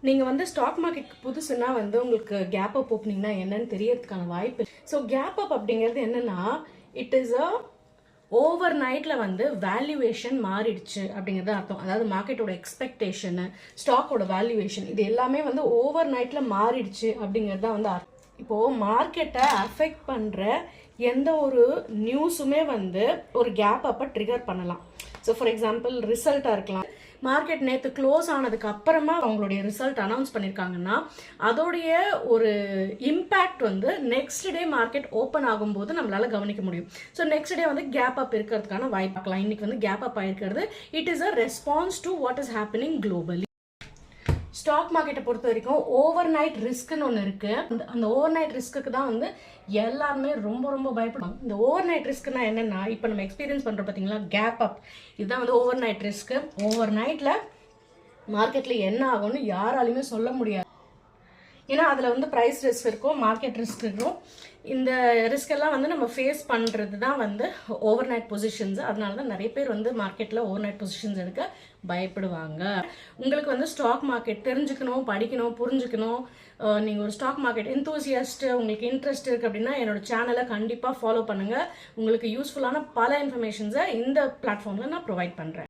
நீங்கள் வந்து ஸ்டாக் மார்க்கெட்டுக்கு புதுசுன்னா வந்து உங்களுக்கு கேப் அப் ஓப்பனிங்னா என்னன்னு தெரியறதுக்கான வாய்ப்பு. ஸோ கேப் அப் அப்படிங்கிறது என்னன்னா, இட் இஸ் அ ஓவர் நைட்டில் வந்து வேல்யூவேஷன் மாறிடுச்சு அப்படிங்கிறது அர்த்தம். அதாவது மார்க்கெட்டோட எக்ஸ்பெக்டேஷனு, ஸ்டாக்கோட வேல்யூவேஷன் இது எல்லாமே வந்து ஓவர் நைட்டில் மாறிடுச்சு அப்படிங்கிறது தான் வந்து அர்த்தம். இப்போது மார்க்கெட்டை அஃபெக்ட் பண்ணுற எந்த ஒரு நியூஸுமே வந்து ஒரு கேப் அப்போ ட்ரிகர் பண்ணலாம். ஸோ ஃபார் எக்ஸாம்பிள் ரிசல்ட்டாக இருக்கலாம். மார்க்கெட் நேற்று க்ளோஸ் ஆனதுக்கு அப்புறமா அவங்களுடைய ரிசல்ட் அனௌன்ஸ் பண்ணியிருக்காங்கன்னா அதோடைய ஒரு இம்பேக்ட் வந்து நெக்ஸ்ட் டே மார்க்கெட் ஓப்பன் ஆகும்போது நம்மளால கவனிக்க முடியும். ஸோ நெக்ஸ்ட் டே வந்து கேப் அப் இருக்கிறதுக்கான வாய்ப்பு பார்க்கலாம். இன்னைக்கு வந்து கேப் அப் ஆயிருக்கிறது it is a response to what is happening globally. Stock மார்க்கெட்டை பொறுத்த வரைக்கும் ஓவர் நைட் ரிஸ்க்னு ஒன்று இருக்கு. அந்த ஓவர் நைட் ரிஸ்க்கு தான் வந்து எல்லாருமே ரொம்ப ரொம்ப பயப்படுவாங்க. இந்த ஓவர் நைட் ரிஸ்க்னா என்னன்னா, இப்போ நம்ம எக்ஸ்பீரியன்ஸ் பண்றோம் பார்த்தீங்களா, கேப் அப், இதுதான் வந்து ஓவர் நைட் ரிஸ்க். ஓவர் நைட்ல மார்க்கெட்ல என்ன ஆகும்னு யாராலையுமே சொல்ல முடியாது. ஏன்னா அதில் வந்து ப்ரைஸ் ரிஸ்க் இருக்கும், மார்க்கெட் ரிஸ்க் இருக்கும். இந்த ரிஸ்க் எல்லாம் வந்து நம்ம ஃபேஸ் பண்ணுறது தான் வந்து ஓவர் நைட் பொசிஷன்ஸ். அதனால தான் நிறைய பேர் வந்து மார்க்கெட்டில் ஓவர் நைட் பொசிஷன்ஸ் எடுக்க பயப்படுவாங்க. உங்களுக்கு வந்து ஸ்டாக் மார்க்கெட் தெரிஞ்சுக்கணும், படிக்கணும், புரிஞ்சுக்கணும், நீங்கள் ஒரு ஸ்டாக் மார்க்கெட் எந்தூசியஸ்ட், உங்களுக்கு இன்ட்ரெஸ்ட் இருக்குது அப்படின்னா என்னோட சேனலை கண்டிப்பாக ஃபாலோ பண்ணுங்கள். உங்களுக்கு யூஸ்ஃபுல்லான பல இன்ஃபர்மேஷன்ஸை இந்த பிளாட்ஃபார்மில் நான் ப்ரொவைட் பண்ணுறேன்.